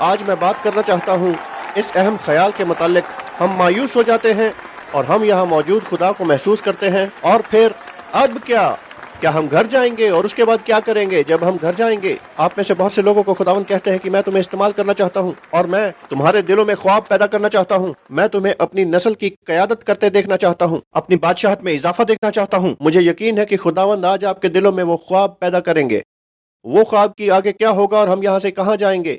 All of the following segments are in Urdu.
آج میں بات کرنا چاہتا ہوں اس اہم خیال کے متعلق۔ ہم مایوس ہو جاتے ہیں اور ہم یہاں موجود خدا کو محسوس کرتے ہیں، اور پھر اب کیا ہم گھر جائیں گے اور اس کے بعد کیا کریں گے جب ہم گھر جائیں گے؟ آپ میں سے بہت سے لوگوں کو خداوند کہتے ہیں کہ میں تمہیں استعمال کرنا چاہتا ہوں، اور میں تمہارے دلوں میں خواب پیدا کرنا چاہتا ہوں، میں تمہیں اپنی نسل کی قیادت کرتے دیکھنا چاہتا ہوں، اپنی بادشاہت میں اضافہ دیکھنا چاہتا ہوں۔ مجھے یقین ہے کہ خداوند آج آپ کے دلوں میں وہ خواب پیدا کریں گے۔ وہ خواب کی آگے کیا ہوگا اور ہم یہاں سے کہاں جائیں گے؟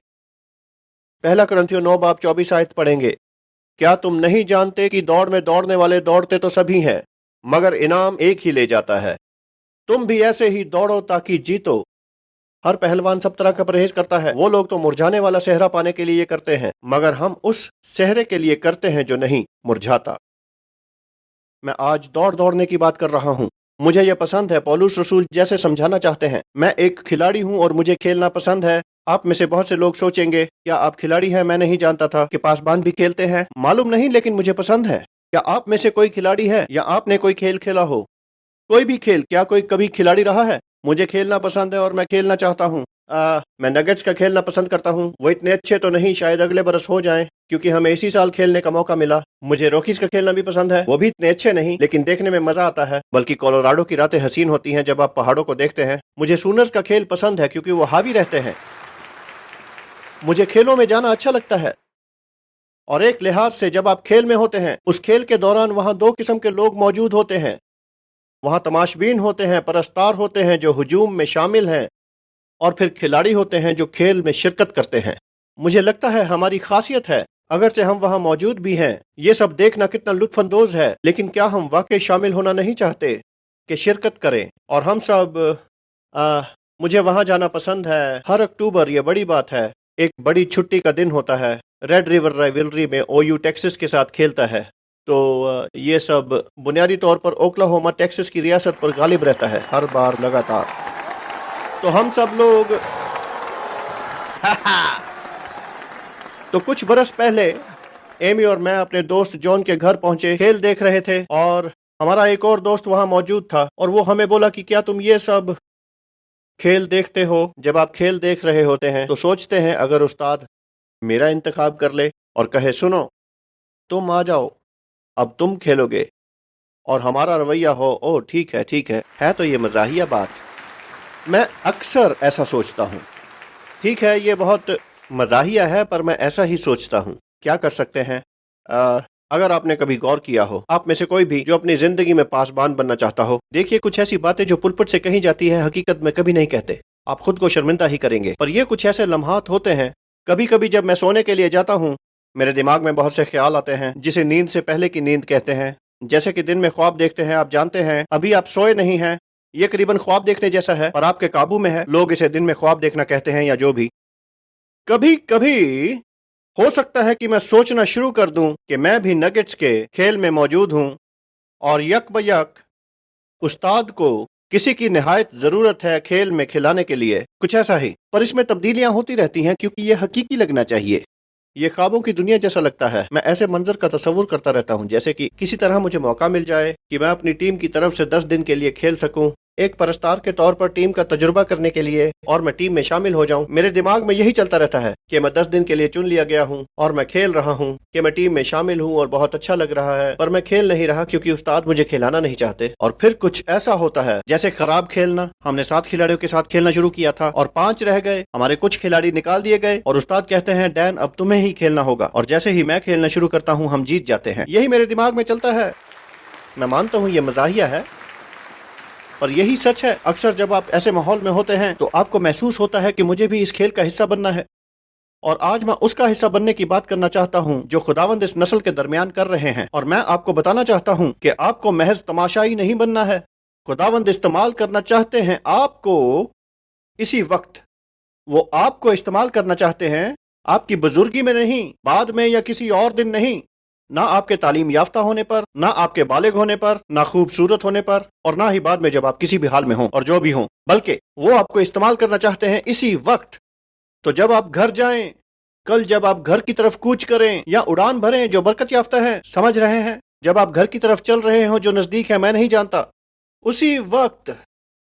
پہلا کرنتھیوں 9:24 آیت پڑھیں گے۔ کیا تم نہیں جانتے کہ دوڑ میں دوڑنے والے دوڑتے تو سبھی ہیں، مگر انعام ایک ہی لے جاتا ہے؟ تم بھی ایسے ہی دوڑو تاکہ جیتو۔ ہر پہلوان سب طرح کا پرہیز کرتا ہے۔ وہ لوگ تو مرجھانے والا صحرا پانے کے لیے کرتے ہیں، مگر ہم اس صحرے کے لیے کرتے ہیں جو نہیں مرجھاتا۔ میں آج دوڑنے کی بات کر رہا ہوں۔ مجھے یہ پسند ہے، پولس رسول جیسے سمجھانا چاہتے ہیں۔ میں ایک کھلاڑی ہوں اور مجھے کھیلنا پسند ہے۔ آپ میں سے بہت سے لوگ سوچیں گے، کیا آپ کھلاڑی ہیں؟ میں نہیں جانتا تھا کہ پاسبان بھی کھیلتے ہیں۔ معلوم نہیں، لیکن مجھے پسند ہے۔ کیا آپ میں سے کوئی کھلاڑی ہے یا آپ نے کوئی کھیل کھیلا ہو؟ کوئی بھی کھیل؟ کیا کوئی کبھی کھلاڑی رہا ہے؟ مجھے کھیلنا پسند ہے اور میں کھیلنا چاہتا ہوں۔ میں نگٹس کا کھیلنا پسند کرتا ہوں۔ وہ اتنے اچھے تو نہیں، شاید اگلے برس ہو جائیں، کیونکہ ہمیں اسی سال کھیلنے کا موقع ملا۔ مجھے روکیز کا کھیلنا بھی پسند ہے، وہ بھی اتنے اچھے نہیں لیکن دیکھنے میں مزہ آتا ہے، بلکہ کولوراڈو کی راتیں حسین ہوتی ہیں جب آپ پہاڑوں کو دیکھتے ہیں۔ مجھے سونرز کا کھیل پسند ہے کیونکہ وہ حاوی رہتے ہیں۔ مجھے کھیلوں میں جانا اچھا لگتا ہے، اور ایک لحاظ سے جب آپ کھیل میں ہوتے ہیں، اس کھیل کے دوران وہاں دو قسم کے لوگ موجود ہوتے ہیں۔ وہاں تماشبین ہوتے ہیں، پرستار ہوتے ہیں جو ہجوم میں شامل ہیں، اور پھر کھلاڑی ہوتے ہیں جو کھیل میں شرکت کرتے ہیں۔ مجھے لگتا ہے ہماری خاصیت ہے، اگرچہ ہم وہاں موجود بھی ہیں، یہ سب دیکھنا کتنا لطف اندوز ہے، لیکن کیا ہم واقعی شامل ہونا نہیں چاہتے کہ شرکت کریں؟ اور ہم سب مجھے وہاں جانا پسند ہے۔ ہر اکتوبر، یہ بڑی بات ہے، ایک بڑی چھٹی کا دن ہوتا ہے۔ ریڈ ریور رائیولری میں او یو ٹیکسس کے ساتھ کھیلتا ہے، تو یہ سب بنیادی طور پر اوکلاہوما ٹیکسس کی ریاست پر غالب رہتا ہے ہر بار لگاتار۔ تو ہم سب لوگ تو کچھ برس پہلے ایمی اور میں اپنے دوست جون کے گھر پہنچے، کھیل دیکھ رہے تھے، اور ہمارا ایک اور دوست وہاں موجود تھا، اور وہ ہمیں بولا کہ کیا تم یہ سب کھیل دیکھتے ہو؟ جب آپ کھیل دیکھ رہے ہوتے ہیں تو سوچتے ہیں اگر استاد میرا انتخاب کر لے اور کہے سنو تم آ جاؤ، اب تم کھیلو گے، اور ہمارا رویہ ہو او ٹھیک ہے تو یہ مزاحیہ بات۔ میں اکثر ایسا سوچتا ہوں، ٹھیک ہے یہ بہت مزاحیہ ہے، پر میں ایسا ہی سوچتا ہوں۔ کیا کر سکتے ہیں؟ اگر آپ نے کبھی غور کیا ہو، آپ میں سے کوئی بھی جو اپنی زندگی میں پاسبان بننا چاہتا ہو، دیکھیے کچھ ایسی باتیں جو پلپٹ سے کہی جاتی ہے حقیقت میں کبھی نہیں کہتے، آپ خود کو شرمندہ ہی کریں گے، پر یہ کچھ ایسے لمحات ہوتے ہیں۔ کبھی کبھی جب میں سونے کے لیے جاتا ہوں، میرے دماغ میں بہت سے خیال آتے ہیں جسے نیند سے پہلے کی نیند کہتے ہیں، جیسے کہ دن میں خواب دیکھتے ہیں۔ آپ جانتے ہیں ابھی آپ سوئے نہیں ہیں، یہ قریباً خواب دیکھنے جیسا ہے، پر آپ کے قابو میں ہے۔ لوگ اسے دن میں خواب دیکھنا کہتے ہیں یا جو بھی۔ کبھی کبھی ہو سکتا ہے کہ میں سوچنا شروع کر دوں کہ میں بھی نگٹس کے کھیل میں موجود ہوں، اور یک بیک استاد کو کسی کی نہایت ضرورت ہے کھیل میں کھلانے کے لیے، کچھ ایسا ہی، پر اس میں تبدیلیاں ہوتی رہتی ہیں کیونکہ یہ حقیقی لگنا چاہیے۔ یہ خوابوں کی دنیا جیسا لگتا ہے۔ میں ایسے منظر کا تصور کرتا رہتا ہوں جیسے کہ کسی طرح مجھے موقع مل جائے کہ میں اپنی ٹیم کی طرف سے 10 دن کے لیے کھیل سکوں، ایک پرستار کے طور پر ٹیم کا تجربہ کرنے کے لیے، اور میں ٹیم میں شامل ہو جاؤں۔ میرے دماغ میں یہی چلتا رہتا ہے کہ میں 10 دن کے لیے چن لیا گیا ہوں اور میں کھیل رہا ہوں، کہ میں ٹیم میں شامل ہوں اور بہت اچھا لگ رہا ہے، پر میں کھیل نہیں رہا کیونکہ استاد مجھے کھلانا نہیں چاہتے۔ اور پھر کچھ ایسا ہوتا ہے جیسے خراب کھیلنا۔ ہم نے 7 کھلاڑیوں کے ساتھ کھیلنا شروع کیا تھا اور 5 رہ گئے، ہمارے کچھ کھلاڑی نکال دیے گئے، اور استاد کہتے ہیں ڈین اب تمہیں ہی کھیلنا ہوگا، اور جیسے ہی میں کھیلنا شروع کرتا ہوں ہم جیت جاتے ہیں۔ یہی میرے دماغ میں چلتا ہے۔ میں مانتا ہوں یہ مزاحیہ ہے، پر یہی سچ ہے۔ اکثر جب آپ ایسے ماحول میں ہوتے ہیں تو آپ کو محسوس ہوتا ہے کہ مجھے بھی اس کھیل کا حصہ بننا ہے، اور آج میں اس کا حصہ بننے کی بات کرنا چاہتا ہوں جو خداوند اس نسل کے درمیان کر رہے ہیں، اور میں آپ کو بتانا چاہتا ہوں کہ آپ کو محض تماشائی نہیں بننا ہے۔ خداوند استعمال کرنا چاہتے ہیں آپ کو اسی وقت، وہ آپ کو استعمال کرنا چاہتے ہیں، آپ کی بزرگی میں نہیں، بعد میں یا کسی اور دن نہیں، نہ آپ کے تعلیم یافتہ ہونے پر، نہ آپ کے بالغ ہونے پر، نہ خوبصورت ہونے پر، اور نہ ہی بعد میں جب آپ کسی بھی حال میں ہوں اور جو بھی ہوں، بلکہ وہ آپ کو استعمال کرنا چاہتے ہیں اسی وقت۔ تو جب آپ گھر جائیں، کل جب آپ گھر کی طرف کوچ کریں یا اڑان بھریں جو برکت یافتہ ہے، سمجھ رہے ہیں، جب آپ گھر کی طرف چل رہے ہوں جو نزدیک ہے، میں نہیں جانتا، اسی وقت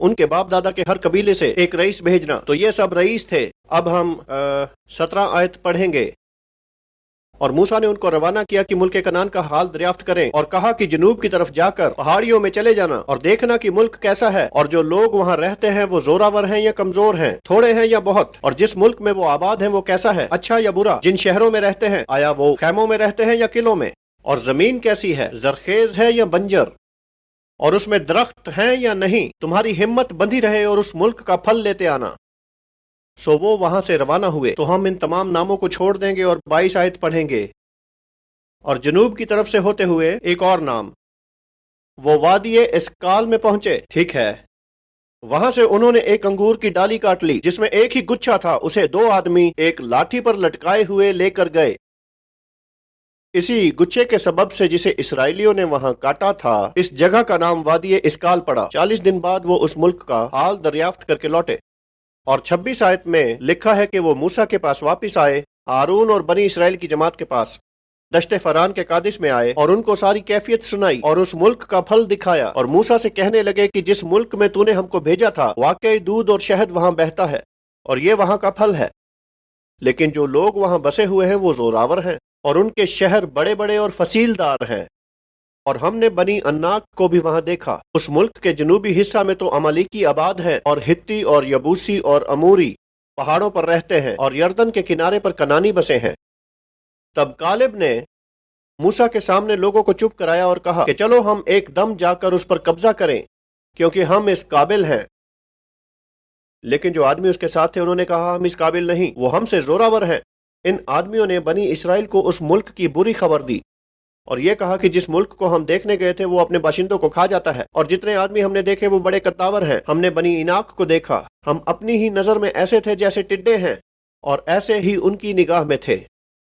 ان کے باپ دادا کے ہر قبیلے سے ایک رئیس بھیجنا. تو یہ سب رئیس تھے. اب ہم 17 آیت پڑھیں گے. اور موسیٰ نے ان کو روانہ کیا کہ ملک کنعان کا حال دریافت کریں، اور کہا کہ جنوب کی طرف جا کر پہاڑیوں میں چلے جانا اور دیکھنا کہ ملک کیسا ہے، اور جو لوگ وہاں رہتے ہیں وہ زوراور ہیں یا کمزور ہیں، تھوڑے ہیں یا بہت، اور جس ملک میں وہ آباد ہیں وہ کیسا ہے، اچھا یا برا. جن شہروں میں رہتے ہیں آیا وہ خیموں میں رہتے ہیں یا قلعوں میں، اور زمین کیسی ہے، زرخیز ہے یا بنجر، اور اس میں درخت ہیں یا نہیں. تمہاری ہمت بندھی رہے اور اس ملک کا پھل لیتے آنا. سو وہ وہاں سے روانہ ہوئے. تو ہم ان تمام ناموں کو چھوڑ دیں گے اور 22 آیت پڑھیں گے. اور جنوب کی طرف سے ہوتے ہوئے ایک اور نام، وہ وادی اسکال میں پہنچے. ٹھیک ہے. وہاں سے انہوں نے ایک انگور کی ڈالی کاٹ لی جس میں ایک ہی گچھا تھا. اسے 2 آدمی ایک لاٹھی پر لٹکائے ہوئے لے کر گئے. اسی گچھے کے سبب سے جسے اسرائیلیوں نے وہاں کاٹا تھا اس جگہ کا نام وادی اسکال پڑا. 40 دن بعد وہ اس ملک کا حال دریافت کر کے لوٹے. اور 26 آیت میں لکھا ہے کہ وہ موسیٰ کے پاس واپس آئے، ہارون اور بنی اسرائیل کی جماعت کے پاس دشت فران کے قادش میں آئے، اور ان کو ساری کیفیت سنائی اور اس ملک کا پھل دکھایا. اور موسیٰ سے کہنے لگے کہ جس ملک میں تو نے ہم کو بھیجا تھا واقعی دودھ اور شہد وہاں بہتا ہے، اور یہ وہاں کا پھل ہے. لیکن جو لوگ وہاں بسے ہوئے ہیں وہ زوراور ہیں، اور ان کے شہر بڑے بڑے اور فصیل دار ہیں. اور ہم نے بنی اناک کو بھی وہاں دیکھا. اس ملک کے جنوبی حصہ میں تو عمالیکی آباد ہیں، اور ہتی اور یبوسی اور اموری پہاڑوں پر رہتے ہیں، اور یردن کے کنارے پر کنانی بسے ہیں. تب کالب نے موسیٰ کے سامنے لوگوں کو چپ کرایا اور کہا کہ چلو ہم ایک دم جا کر اس پر قبضہ کریں، کیونکہ ہم اس قابل ہیں. لیکن جو آدمی اس کے ساتھ تھے انہوں نے کہا ہم اس قابل نہیں، وہ ہم سے زوراور ہیں. ان آدمیوں نے بنی اسرائیل کو اس ملک کی بری خبر دی اور یہ کہا کہ جس ملک کو ہم دیکھنے گئے تھے وہ اپنے باشندوں کو کھا جاتا ہے، اور جتنے آدمی ہم نے دیکھے وہ بڑے کداور ہیں. ہم نے بنی اناک کو دیکھا، ہم اپنی ہی نظر میں ایسے تھے جیسے ٹڈے ہیں، اور ایسے ہی ان کی نگاہ میں تھے.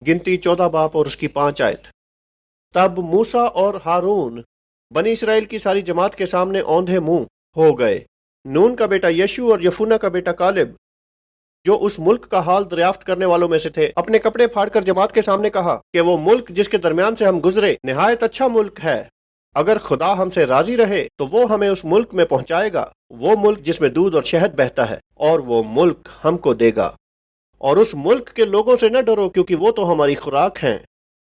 گنتی 14 باب اور اس کی 5 آیت. تب موسیٰ اور ہارون بنی اسرائیل کی ساری جماعت کے سامنے اوندھے منہ ہو گئے. نون کا بیٹا یشو اور یفونہ کا بیٹا کالب جو اس ملک کا حال دریافت کرنے والوں میں سے تھے اپنے کپڑے پھاڑ کر جماعت کے سامنے کہا کہ وہ ملک جس کے درمیان سے ہم گزرے نہایت اچھا ملک ہے. اگر خدا ہم سے راضی رہے تو وہ ہمیں اس ملک میں پہنچائے گا، وہ ملک جس میں دودھ اور شہد بہتا ہے، اور وہ ملک ہم کو دے گا. اور اس ملک کے لوگوں سے نہ ڈرو، کیونکہ وہ تو ہماری خوراک ہیں.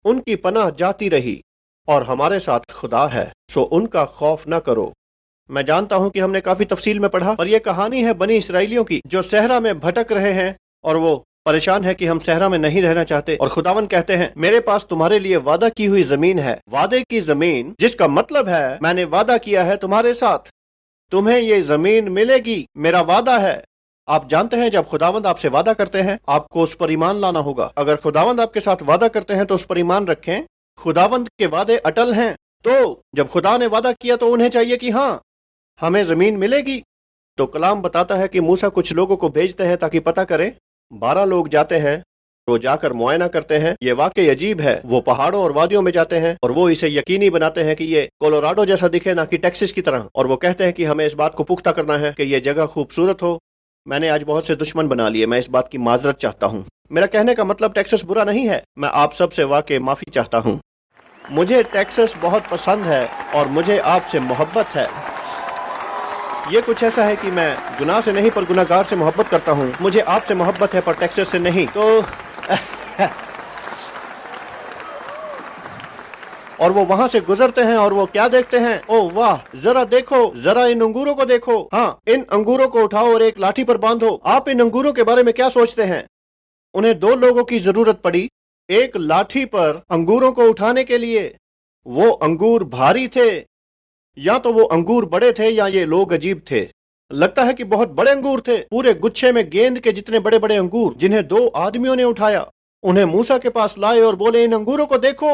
ان کی پناہ جاتی رہی، اور ہمارے ساتھ خدا ہے، سو ان کا خوف نہ کرو. میں جانتا ہوں کہ ہم نے کافی تفصیل میں پڑھا، پر یہ کہانی ہے بنی اسرائیلیوں کی جو صحرا میں بھٹک رہے ہیں، اور وہ پریشان ہے کہ ہم صحرا میں نہیں رہنا چاہتے. اور خداوند کہتے ہیں میرے پاس تمہارے لیے وعدہ کی ہوئی زمین ہے. وعدے کی زمین جس کا مطلب ہے میں نے وعدہ کیا ہے تمہارے ساتھ، تمہیں یہ زمین ملے گی، میرا وعدہ ہے. آپ جانتے ہیں جب خداوند آپ سے وعدہ کرتے ہیں آپ کو اس پر ایمان لانا ہوگا. اگر خداوند آپ کے ساتھ وعدہ کرتے ہیں تو اس پر ایمان رکھیں. خداوند کے وعدے اٹل ہیں، تو جب خدا نے وعدہ کیا تو انہیں چاہیے کہ ہاں ہمیں زمین ملے گی. تو کلام بتاتا ہے کہ موسیٰ کچھ لوگوں کو بھیجتے ہیں تاکہ پتہ کرے. 12 لوگ جاتے ہیں، وہ جا کر معائنہ کرتے ہیں. یہ واقعی عجیب ہے. وہ پہاڑوں اور وادیوں میں جاتے ہیں اور وہ اسے یقینی بناتے ہیں کہ یہ کولوراڈو جیسا دکھے، نہ کہ ٹیکسس کی طرح. اور وہ کہتے ہیں کہ ہمیں اس بات کو پختہ کرنا ہے کہ یہ جگہ خوبصورت ہو. میں نے آج بہت سے دشمن بنا لیے، میں اس بات کی معذرت چاہتا ہوں. میرا کہنے کا مطلب ٹیکسس برا نہیں ہے. میں آپ سب سے واقعی معافی چاہتا ہوں. مجھے ٹیکسس بہت پسند ہے اور مجھے آپ سے محبت ہے. یہ کچھ ایسا ہے کہ میں گناہ سے نہیں پر گناہ گار سے محبت کرتا ہوں. مجھے آپ سے محبت ہے پر ٹیکسس سے نہیں. تو اور وہ وہاں سے گزرتے ہیں اور وہ کیا دیکھتے ہیں؟ او واہ، ذرا دیکھو، ذرا ان انگوروں کو دیکھو. ہاں، ان انگوروں کو اٹھاؤ اور ایک لاٹھی پر باندھو. آپ ان انگوروں کے بارے میں کیا سوچتے ہیں؟ انہیں 2 لوگوں کی ضرورت پڑی ایک لاٹھی پر انگوروں کو اٹھانے کے لیے. وہ انگور بھاری تھے، یا تو وہ انگور بڑے تھے یا یہ لوگ عجیب تھے. لگتا ہے کہ بہت بڑے انگور تھے، پورے گچھے میں گیند کے جتنے بڑے بڑے انگور جنہیں 2 آدمیوں نے اٹھایا. انہیں موسیٰ کے پاس لائے اور بولے ان انگوروں کو دیکھو،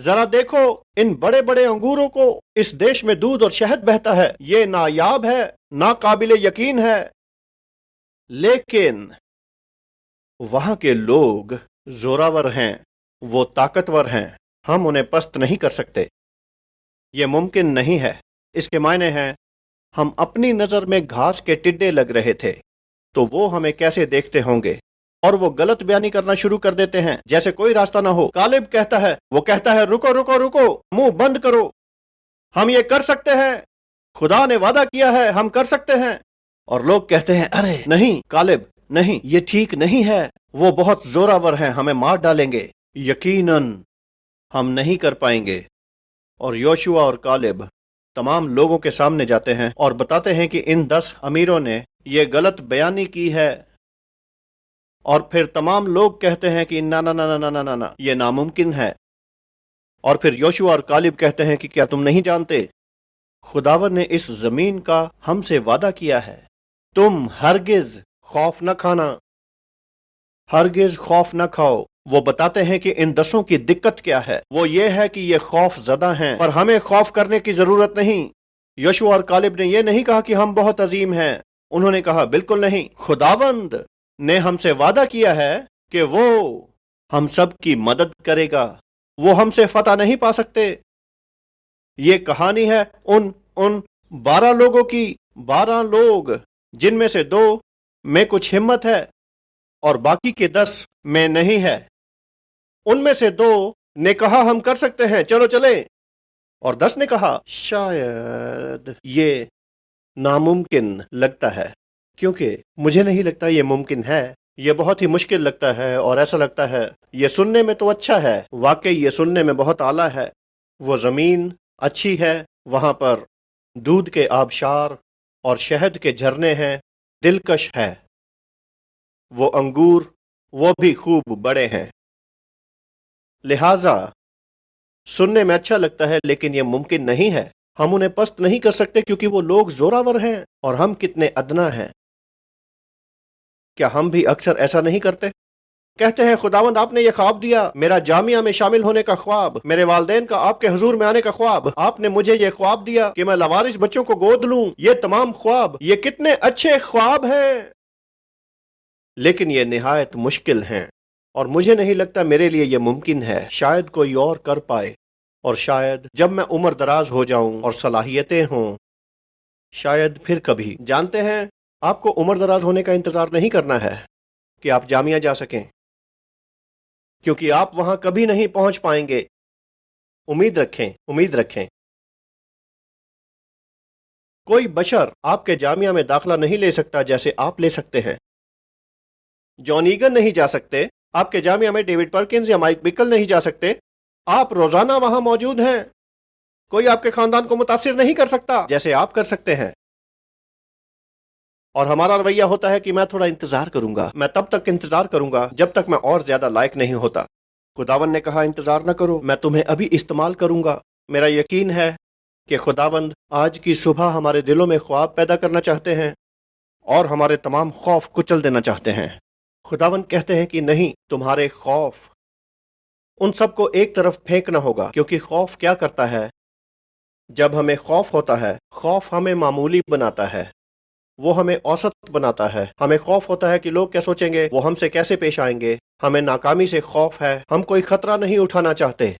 ذرا دیکھو ان بڑے بڑے انگوروں کو. اس دیش میں دودھ اور شہد بہتا ہے. یہ نایاب ہے، ناقابل یقین ہے. لیکن وہاں کے لوگ زوراور ہیں، وہ طاقتور ہیں. ہم انہیں پست نہیں کر سکتے. یہ ممکن نہیں ہے. اس کے معنی ہیں ہم اپنی نظر میں گھاس کے ٹڈے لگ رہے تھے، تو وہ ہمیں کیسے دیکھتے ہوں گے. اور وہ غلط بیانی کرنا شروع کر دیتے ہیں جیسے کوئی راستہ نہ ہو. کالب کہتا ہے، وہ کہتا ہے رکو رکو رکو، منہ بند کرو، ہم یہ کر سکتے ہیں. خدا نے وعدہ کیا ہے ہم کر سکتے ہیں. اور لوگ کہتے ہیں ارے نہیں کالب نہیں، یہ ٹھیک نہیں ہے، وہ بہت زوراور ہیں، ہمیں مار ڈالیں گے. یقیناً ہم نہیں کر پائیں گے. اور یوشوا اور کالب تمام لوگوں کے سامنے جاتے ہیں اور بتاتے ہیں کہ ان 10 امیروں نے یہ غلط بیانی کی ہے. اور پھر تمام لوگ کہتے ہیں کہ نا نا نا نا نا نا نا یہ ناممکن ہے. اور پھر یوشوا اور کالب کہتے ہیں کہ کیا تم نہیں جانتے خداوند نے اس زمین کا ہم سے وعدہ کیا ہے، تم ہرگز خوف نہ کھانا، ہرگز خوف نہ کھاؤ. وہ بتاتے ہیں کہ ان 10 کی دقت کیا ہے. وہ یہ ہے کہ یہ خوف زدہ ہیں، پر ہمیں خوف کرنے کی ضرورت نہیں. یوشوا اور کالب نے یہ نہیں کہا کہ ہم بہت عظیم ہیں. انہوں نے کہا بالکل نہیں، خداوند نے ہم سے وعدہ کیا ہے کہ وہ ہم سب کی مدد کرے گا، وہ ہم سے فتح نہیں پا سکتے. یہ کہانی ہے ان 12 لوگوں کی. 12 لوگ جن میں سے 2 میں کچھ ہمت ہے اور باقی کے 10 میں نہیں ہے. ان میں سے 2 نے کہا ہم کر سکتے ہیں، چلو چلیں، اور 10 نے کہا شاید یہ ناممکن لگتا ہے، کیونکہ مجھے نہیں لگتا یہ ممکن ہے، یہ بہت ہی مشکل لگتا ہے. اور ایسا لگتا ہے یہ سننے میں تو اچھا ہے، واقعی یہ سننے میں بہت اعلیٰ ہے. وہ زمین اچھی ہے، وہاں پر دودھ کے آبشار اور شہد کے جھرنے ہیں، دلکش ہے. وہ انگور وہ بھی خوب بڑے ہیں. لہذا سننے میں اچھا لگتا ہے، لیکن یہ ممکن نہیں ہے. ہم انہیں پست نہیں کر سکتے کیونکہ وہ لوگ زوراور ہیں اور ہم کتنے ادنا ہیں. کیا ہم بھی اکثر ایسا نہیں کرتے؟ کہتے ہیں خداوند آپ نے یہ خواب دیا، میرا جامعہ میں شامل ہونے کا خواب، میرے والدین کا آپ کے حضور میں آنے کا خواب، آپ نے مجھے یہ خواب دیا کہ میں لاوارث بچوں کو گود لوں. یہ تمام خواب، یہ کتنے اچھے خواب ہیں، لیکن یہ نہایت مشکل ہیں اور مجھے نہیں لگتا میرے لیے یہ ممکن ہے. شاید کوئی اور کر پائے، اور شاید جب میں عمر دراز ہو جاؤں اور صلاحیتیں ہوں، شاید پھر کبھی. جانتے ہیں آپ کو عمر دراز ہونے کا انتظار نہیں کرنا ہے کہ آپ جامعہ جا سکیں، کیونکہ آپ وہاں کبھی نہیں پہنچ پائیں گے. امید رکھیں، امید رکھیں. کوئی بشر آپ کے جامعہ میں داخلہ نہیں لے سکتا جیسے آپ لے سکتے ہیں. جان ایگن نہیں جا سکتے آپ کے جامعہ میں، ڈیوڈ پرکنز یا مائک بکل نہیں جا سکتے. آپ روزانہ وہاں موجود ہیں. کوئی آپ کے خاندان کو متاثر نہیں کر سکتا جیسے آپ کر سکتے ہیں. اور ہمارا رویہ ہوتا ہے کہ میں تھوڑا انتظار کروں گا، میں تب تک انتظار کروں گا جب تک میں اور زیادہ لائق نہیں ہوتا. خداوند نے کہا انتظار نہ کرو، میں تمہیں ابھی استعمال کروں گا. میرا یقین ہے کہ خداوند آج کی صبح ہمارے دلوں میں خواب پیدا کرنا چاہتے ہیں اور ہمارے تمام خوف کچل دینا چاہتے ہیں. خداوند کہتے ہیں کہ نہیں، تمہارے خوف ان سب کو ایک طرف پھینکنا ہوگا. کیونکہ خوف کیا کرتا ہے؟ جب ہمیں خوف ہوتا ہے، خوف ہمیں معمولی بناتا ہے، وہ ہمیں اوسط بناتا ہے. ہمیں خوف ہوتا ہے کہ لوگ کیا سوچیں گے، وہ ہم سے کیسے پیش آئیں گے. ہمیں ناکامی سے خوف ہے، ہم کوئی خطرہ نہیں اٹھانا چاہتے،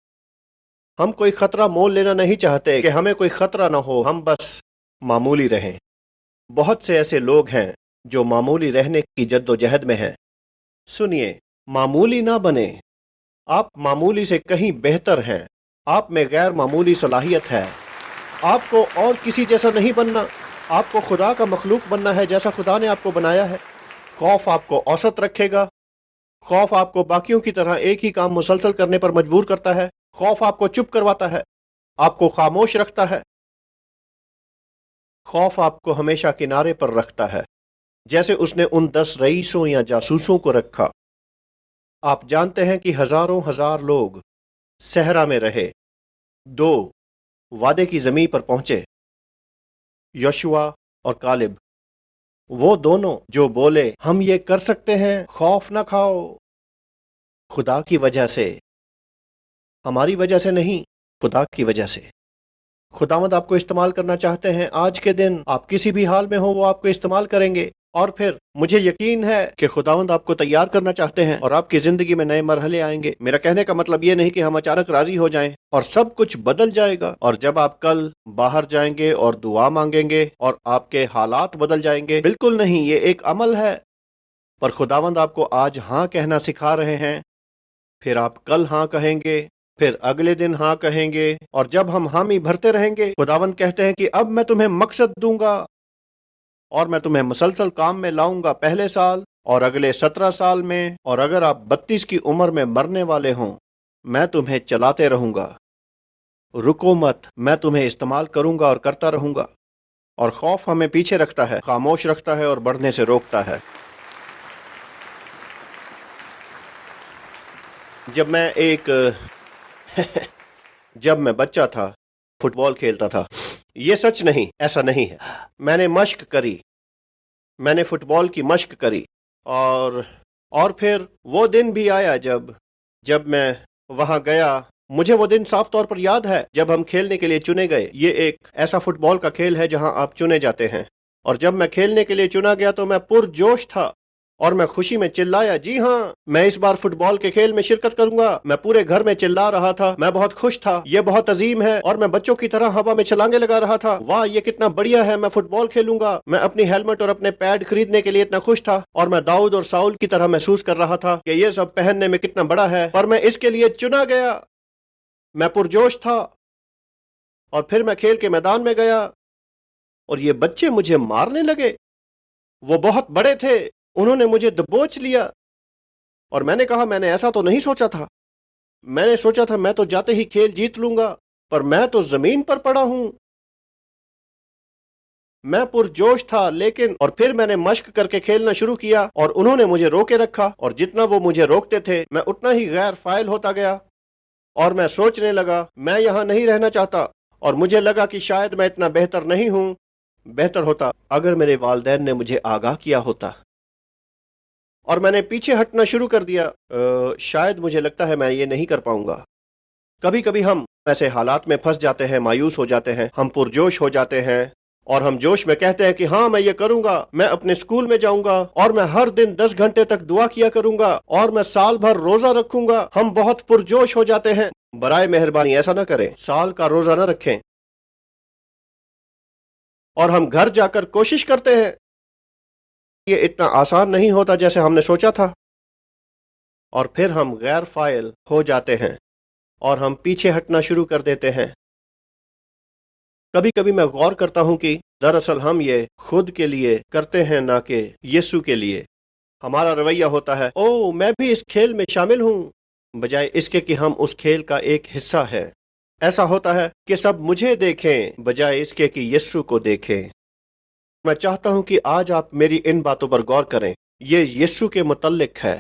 ہم کوئی خطرہ مول لینا نہیں چاہتے کہ ہمیں کوئی خطرہ نہ ہو، ہم بس معمولی رہیں. بہت سے ایسے لوگ ہیں جو معمولی رہنے کی جد و جہد میں ہیں. سنیے، معمولی نہ بنے. آپ معمولی سے کہیں بہتر ہیں. آپ میں غیر معمولی صلاحیت ہے. آپ کو اور کسی جیسا نہیں بننا، آپ کو خدا کا مخلوق بننا ہے جیسا خدا نے آپ کو بنایا ہے. خوف آپ کو اوسط رکھے گا. خوف آپ کو باقیوں کی طرح ایک ہی کام مسلسل کرنے پر مجبور کرتا ہے. خوف آپ کو چپ کرواتا ہے، آپ کو خاموش رکھتا ہے. خوف آپ کو ہمیشہ کنارے پر رکھتا ہے، جیسے اس نے ان 10 رئیسوں یا جاسوسوں کو رکھا. آپ جانتے ہیں کہ ہزاروں ہزار لوگ صحرا میں رہے، 2 وعدے کی زمین پر پہنچے، یوشوا اور کالب. وہ دونوں جو بولے ہم یہ کر سکتے ہیں، خوف نہ کھاؤ. خدا کی وجہ سے، ہماری وجہ سے نہیں، خدا کی وجہ سے. خداوند آپ کو استعمال کرنا چاہتے ہیں. آج کے دن آپ کسی بھی حال میں ہو، وہ آپ کو استعمال کریں گے. اور پھر مجھے یقین ہے کہ خداوند آپ کو تیار کرنا چاہتے ہیں اور آپ کی زندگی میں نئے مرحلے آئیں گے. میرا کہنے کا مطلب یہ نہیں کہ ہم اچانک راضی ہو جائیں اور سب کچھ بدل جائے گا، اور جب آپ کل باہر جائیں گے اور دعا مانگیں گے اور آپ کے حالات بدل جائیں گے. بالکل نہیں، یہ ایک عمل ہے. پر خداوند آپ کو آج ہاں کہنا سکھا رہے ہیں، پھر آپ کل ہاں کہیں گے پھر اگلے دن ہاں کہیں گے، اور جب ہم حامی بھرتے رہیں گے، خداوند کہتے ہیں کہ اب میں تمہیں مقصد دوں گا اور میں تمہیں مسلسل کام میں لاؤں گا، پہلے سال اور اگلے 17 سال میں، اور اگر آپ 32 کی عمر میں مرنے والے ہوں میں تمہیں چلاتے رہوں گا، رکو مت، میں تمہیں استعمال کروں گا اور کرتا رہوں گا۔ اور خوف ہمیں پیچھے رکھتا ہے، خاموش رکھتا ہے اور بڑھنے سے روکتا ہے۔ جب میں بچہ تھا فٹ بال کھیلتا تھا، یہ سچ نہیں، ایسا نہیں ہے، میں نے مشق کری، میں نے فٹ بال کی مشق کری، اور پھر وہ دن بھی آیا جب میں وہاں گیا۔ مجھے وہ دن صاف طور پر یاد ہے جب ہم کھیلنے کے لیے چنے گئے۔ یہ ایک ایسا فٹ بال کا کھیل ہے جہاں آپ چنے جاتے ہیں، اور جب میں کھیلنے کے لیے چنا گیا تو میں پرجوش تھا اور میں خوشی میں چلایا، جی ہاں میں اس بار فٹ بال کے کھیل میں شرکت کروں گا۔ میں پورے گھر میں چلا رہا تھا، میں بہت خوش تھا، یہ بہت عظیم ہے، اور میں بچوں کی طرح ہوا میں چھلانگے لگا رہا تھا، واہ یہ کتنا بڑھیا ہے، میں فٹ بال کھیلوں گا۔ میں اپنی ہیلمٹ اور اپنے پیڈ خریدنے کے لیے اتنا خوش تھا، اور میں داؤد اور ساؤل کی طرح محسوس کر رہا تھا کہ یہ سب پہننے میں کتنا بڑا ہے، پر میں اس کے لیے چنا گیا، میں پرجوش تھا۔ اور پھر میں کھیل کے میدان میں گیا اور یہ بچے مجھے مارنے لگے، وہ بہت بڑے تھے، انہوں نے مجھے دبوچ لیا، اور میں نے کہا میں نے ایسا تو نہیں سوچا تھا، میں نے سوچا تھا میں تو جاتے ہی کھیل جیت لوں گا، پر میں تو زمین پر پڑا ہوں۔ میں پرجوش تھا، لیکن اور پھر میں نے مشق کر کے کھیلنا شروع کیا اور انہوں نے مجھے روکے رکھا، اور جتنا وہ مجھے روکتے تھے میں اتنا ہی غیر فائل ہوتا گیا، اور میں سوچنے لگا میں یہاں نہیں رہنا چاہتا، اور مجھے لگا کہ شاید میں اتنا بہتر نہیں ہوں۔ بہتر ہوتا اگر میرے والدین نے مجھے آگاہ کیا ہوتا، اور میں نے پیچھے ہٹنا شروع کر دیا۔ شاید مجھے لگتا ہے میں یہ نہیں کر پاؤں گا۔ کبھی کبھی ہم ایسے حالات میں پھنس جاتے ہیں، مایوس ہو جاتے ہیں، ہم پرجوش ہو جاتے ہیں، اور ہم جوش میں کہتے ہیں کہ ہاں میں یہ کروں گا، میں اپنے اسکول میں جاؤں گا، اور میں ہر دن 10 گھنٹے تک دعا کیا کروں گا، اور میں سال بھر روزہ رکھوں گا۔ ہم بہت پرجوش ہو جاتے ہیں۔ برائے مہربانی ایسا نہ کریں، سال کا روزہ نہ رکھیں، اور ہم گھر جا کر کوشش کرتے ہیں۔ یہ اتنا آسان نہیں ہوتا جیسے ہم نے سوچا تھا، اور پھر ہم غیر فائل ہو جاتے ہیں اور ہم پیچھے ہٹنا شروع کر دیتے ہیں۔ کبھی کبھی میں غور کرتا ہوں کہ دراصل ہم یہ خود کے لیے کرتے ہیں، نہ کہ یسوع کے لیے۔ ہمارا رویہ ہوتا ہے او میں بھی اس کھیل میں شامل ہوں، بجائے اس کے کہ ہم اس کھیل کا ایک حصہ ہے۔ ایسا ہوتا ہے کہ سب مجھے دیکھیں بجائے اس کے کہ یسوع کو دیکھیں۔ میں چاہتا ہوں کہ آج آپ میری ان باتوں پر غور کریں، یہ یسوع کے متعلق ہے،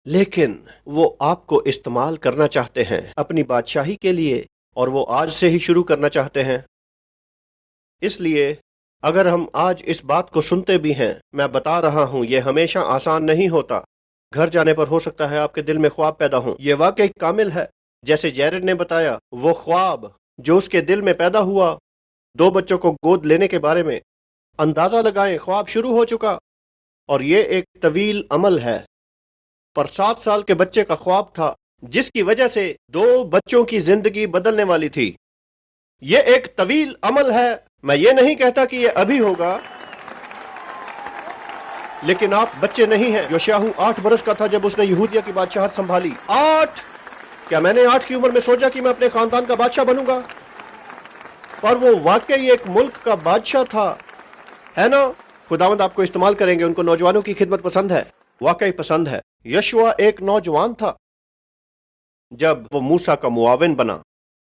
لیکن وہ آپ کو استعمال کرنا چاہتے ہیں اپنی بادشاہی کے لیے، اور وہ آج سے ہی شروع کرنا چاہتے ہیں۔ اس لیے اگر ہم آج اس بات کو سنتے بھی ہیں، میں بتا رہا ہوں یہ ہمیشہ آسان نہیں ہوتا۔ گھر جانے پر ہو سکتا ہے آپ کے دل میں خواب پیدا ہوں، یہ واقعی کامل ہے جیسے جیرڈ نے بتایا، وہ خواب جو اس کے دل میں پیدا ہوا 2 بچوں کو گود لینے کے بارے میں، اندازہ لگائیں خواب شروع ہو چکا، اور یہ ایک طویل عمل ہے، پر 7 سال کے بچے کا خواب تھا جس کی وجہ سے 2 بچوں کی زندگی بدلنے والی تھی۔ یہ ایک طویل عمل ہے، میں یہ نہیں کہتا کہ یہ ابھی ہوگا، لیکن آپ بچے نہیں ہیں۔ یوشیاہو 8 برس کا تھا جب اس نے یہودیہ کی بادشاہت سنبھالی۔ 8! کیا میں نے 8 کی عمر میں سوچا کہ میں اپنے خاندان کا بادشاہ بنوں گا؟ پر وہ واقعی ایک ملک کا بادشاہ تھا، ہے نا؟ خداوند آپ کو استعمال کریں گے، ان کو نوجوانوں کی خدمت پسند ہے، واقعی پسند ہے۔ یشوع ایک نوجوان تھا جب وہ موسیٰ کا معاون بنا۔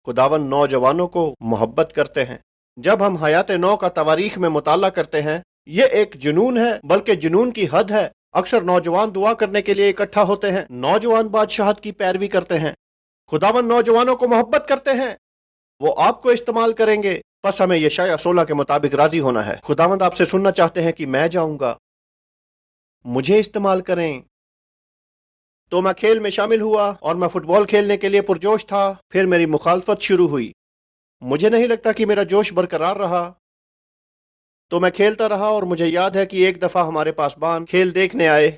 خداوند نوجوانوں کو محبت کرتے ہیں۔ جب ہم حیات نو کا تواریخ میں مطالعہ کرتے ہیں، یہ ایک جنون ہے، بلکہ جنون کی حد ہے۔ اکثر نوجوان دعا کرنے کے لیے اکٹھا ہوتے ہیں، نوجوان بادشاہت کی پیروی کرتے ہیں۔ خداوند نوجوانوں کو محبت کرتے ہیں، وہ آپ کو استعمال کریں گے، بس ہمیں یشعیاء 16 کے مطابق راضی ہونا ہے۔ خداوند آپ سے سننا چاہتے ہیں کہ میں جاؤں گا، مجھے استعمال کریں۔ تو میں کھیل میں شامل ہوا اور میں فٹ بال کھیلنے کے لیے پرجوش تھا۔ پھر میری مخالفت شروع ہوئی، مجھے نہیں لگتا کہ میرا جوش برقرار رہا، تو میں کھیلتا رہا، اور مجھے یاد ہے کہ ایک دفعہ ہمارے پاسبان کھیل دیکھنے آئے۔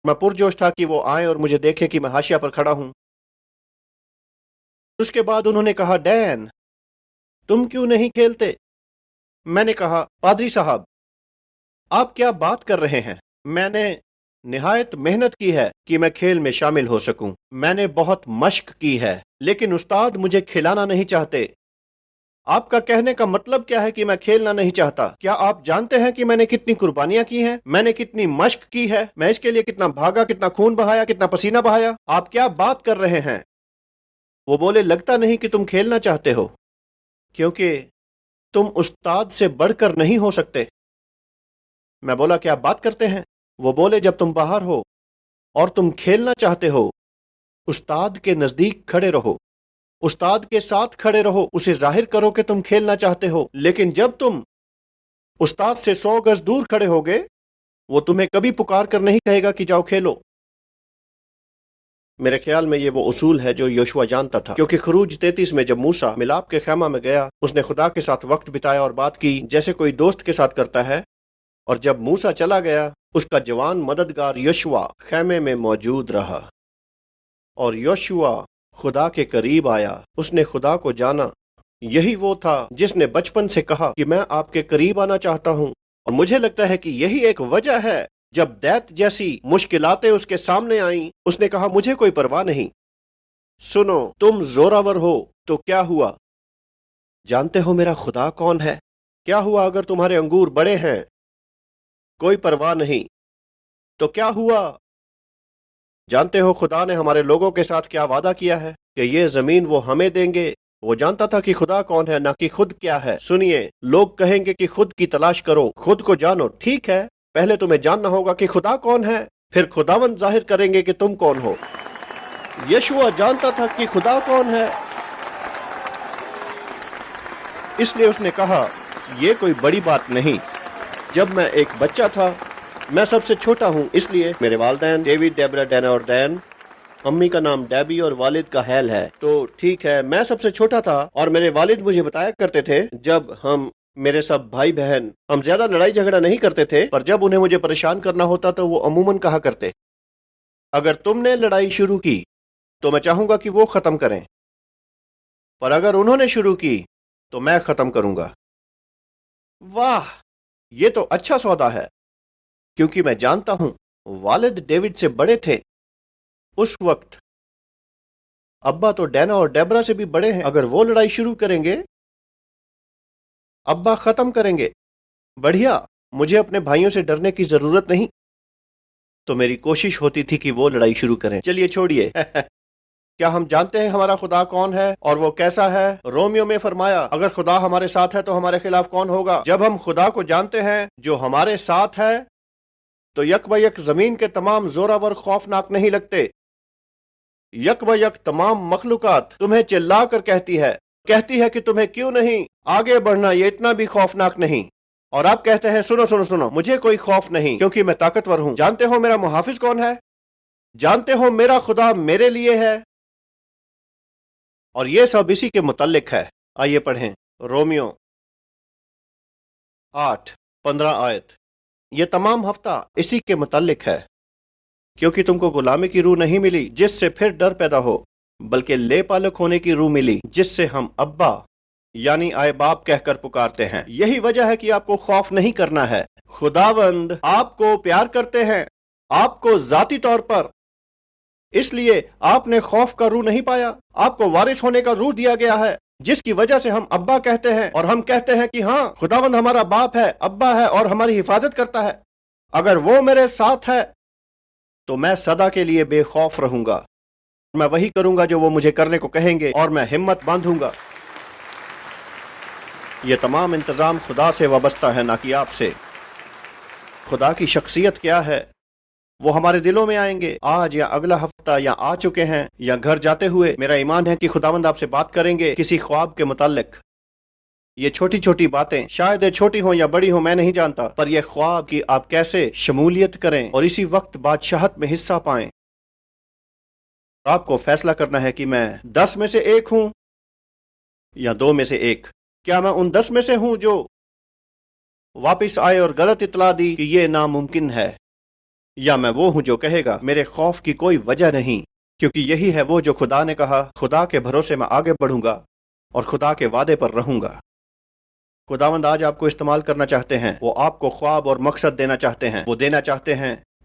میں پرجوش تھا کہ وہ آئیں اور مجھے دیکھیں کہ میں حاشیہ پر کھڑا ہوں۔ اس کے بعد انہوں نے کہا ڈین تم کیوں نہیں کھیلتے؟ میں نے کہا پادری صاحب آپ کیا بات کر رہے ہیں؟ میں نے نہایت محنت کی ہے کہ میں کھیل میں شامل ہو سکوں. میں نے بہت مشق کی ہے لیکن استاد مجھے کھلانا نہیں چاہتے. آپ کا کہنے کا مطلب کیا ہے کہ میں کھیلنا نہیں چاہتا؟ کیا آپ جانتے ہیں کہ میں نے کتنی قربانیاں کی ہیں؟ میں نے کتنی مشق کی ہے؟ میں اس کے لیے کتنا بھاگا، کتنا خون بہایا، کتنا پسینہ بہایا؟ آپ کیا بات کر رہے ہیں؟ وہ بولے لگتا نہیں کہ تم کھیلنا چاہتے ہو کیونکہ تم استاد سے بڑھ کر نہیں ہو سکتے. میں بولا کیا بات کرتے ہیں؟ وہ بولے جب تم باہر ہو اور تم کھیلنا چاہتے ہو استاد کے نزدیک کھڑے رہو، استاد کے ساتھ کھڑے رہو، اسے ظاہر کرو کہ تم کھیلنا چاہتے ہو. لیکن جب تم استاد سے 100 گز دور کھڑے ہوگے وہ تمہیں کبھی پکار کر نہیں کہے گا کہ جاؤ کھیلو. میرے خیال میں یہ وہ اصول ہے جو یوشوا جانتا تھا، کیونکہ خروج 33 میں جب موسیٰ ملاپ کے خیمہ میں گیا اس نے خدا کے ساتھ وقت بتایا اور بات کی جیسے کوئی دوست کے ساتھ کرتا ہے. اور جب موسیٰ چلا گیا اس کا جوان مددگار یوشوا خیمے میں موجود رہا اور یوشوا خدا کے قریب آیا. اس نے خدا کو جانا. یہی وہ تھا جس نے بچپن سے کہا کہ میں آپ کے قریب آنا چاہتا ہوں. اور مجھے لگتا ہے کہ یہی ایک وجہ ہے جب دیت جیسی مشکلاتیں اس کے سامنے آئیں اس نے کہا مجھے کوئی پرواہ نہیں. سنو تم زوراور ہو تو کیا ہوا؟ جانتے ہو میرا خدا کون ہے؟ کیا ہوا اگر تمہارے انگور بڑے ہیں؟ کوئی پرواہ نہیں. تو کیا ہوا؟ جانتے ہو خدا نے ہمارے لوگوں کے ساتھ کیا وعدہ کیا ہے کہ یہ زمین وہ ہمیں دیں گے. وہ جانتا تھا کہ خدا کون ہے نہ کہ خود کیا ہے. سنیے لوگ کہیں گے کہ خود کی تلاش کرو، خود کو جانو. ٹھیک ہے، پہلے تمہیں جاننا ہوگا کہ خدا کون ہے، پھر خداوند ظاہر کریں گے کہ تم کون ہو. یشوع جانتا تھا کہ خدا کون ہے، اس لیے اس نے کہا یہ کوئی بڑی بات نہیں. جب میں ایک بچہ تھا، میں سب سے چھوٹا ہوں، اس لیے میرے والدین ڈیوڈ، ڈیبرا، ڈینا اور دین، امی کا نام ڈیبی اور والد کا ہیل ہے. تو ٹھیک ہے، میں سب سے چھوٹا تھا اور میرے والد مجھے بتایا کرتے تھے جب ہم میرے سب بھائی بہن ہم زیادہ لڑائی جھگڑا نہیں کرتے تھے، پر جب انہیں مجھے پریشان کرنا ہوتا تو وہ عموماً کہا کرتے اگر تم نے لڑائی شروع کی تو میں چاہوں گا کہ وہ ختم کریں، پر اگر انہوں نے شروع کی تو میں ختم کروں گا. واہ، یہ تو اچھا سودا ہے، کیونکہ میں جانتا ہوں والد ڈیوڈ سے بڑے تھے اس وقت. ابا تو ڈینا اور ڈیبرا سے بھی بڑے ہیں. اگر وہ لڑائی شروع کریں گے ابا ختم کریں گے. بڑھیا، مجھے اپنے بھائیوں سے ڈرنے کی ضرورت نہیں. تو میری کوشش ہوتی تھی کہ وہ لڑائی شروع کریں. چلیے چھوڑیے. کیا ہم جانتے ہیں ہمارا خدا کون ہے اور وہ کیسا ہے؟ رومیو میں فرمایا اگر خدا ہمارے ساتھ ہے تو ہمارے خلاف کون ہوگا؟ جب ہم خدا کو جانتے ہیں جو ہمارے ساتھ ہے تو یک بہ یک زمین کے تمام زوراور خوفناک نہیں لگتے. یک بہ یک تمام مخلوقات تمہیں چلا کر کہتی ہے کہ تمہیں کیوں نہیں آگے بڑھنا، یہ اتنا بھی خوفناک نہیں. اور آپ کہتے ہیں سنو سنو سنو، مجھے کوئی خوف نہیں کیونکہ میں طاقتور ہوں. جانتے ہو میرا محافظ کون ہے؟ جانتے ہو میرا خدا میرے لیے ہے. اور یہ سب اسی کے متعلق ہے. آئیے پڑھیں رومیو 8:15 آیت. یہ تمام ہفتہ اسی کے متعلق ہے، کیونکہ تم کو غلامی کی روح نہیں ملی جس سے پھر ڈر پیدا ہو، بلکہ لے پالک ہونے کی روح ملی جس سے ہم ابا یعنی آئے باپ کہہ کر پکارتے ہیں. یہی وجہ ہے کہ آپ کو خوف نہیں کرنا ہے. خداوند آپ کو پیار کرتے ہیں، آپ کو ذاتی طور پر، اس لیے آپ نے خوف کا روح نہیں پایا. آپ کو وارث ہونے کا روح دیا گیا ہے جس کی وجہ سے ہم ابا کہتے ہیں اور ہم کہتے ہیں کہ ہاں خداوند ہمارا باپ ہے، ابا ہے اور ہماری حفاظت کرتا ہے. اگر وہ میرے ساتھ ہے تو میں سدا کے لیے بے خوف رہوں گا. میں وہی کروں گا جو وہ مجھے کرنے کو کہیں گے اور میں ہمت باندھوں گا. یہ تمام انتظام خدا سے وابستہ ہے نہ کہ آپ سے. خدا کی شخصیت کیا ہے وہ ہمارے دلوں میں آئیں گے آج یا اگلا ہفتہ یا آ چکے ہیں یا گھر جاتے ہوئے. میرا ایمان ہے کہ خداوند آپ سے بات کریں گے کسی خواب کے متعلق. یہ چھوٹی چھوٹی باتیں شاید چھوٹی ہوں یا بڑی ہوں میں نہیں جانتا، پر یہ خواب کہ آپ کیسے شمولیت کریں اور اسی وقت بادشاہت میں حصہ پائیں. آپ کو فیصلہ کرنا ہے کہ میں 10 میں سے 1 ہوں یا 2 میں سے 1. کیا میں ان 10 میں سے ہوں جو واپس آئے اور غلط اطلاع دی کہ یہ ناممکن ہے، یا میں وہ ہوں جو کہے گا میرے خوف کی کوئی وجہ نہیں کیونکہ یہی ہے وہ جو خدا نے کہا، خدا کے بھروسے میں آگے بڑھوں گا اور خدا کے وعدے پر رہوں گا. خداوند آج آپ کو استعمال کرنا چاہتے ہیں. وہ آپ کو خواب اور مقصد دینا چاہتے ہیں. وہ دینا چاہتے ہیں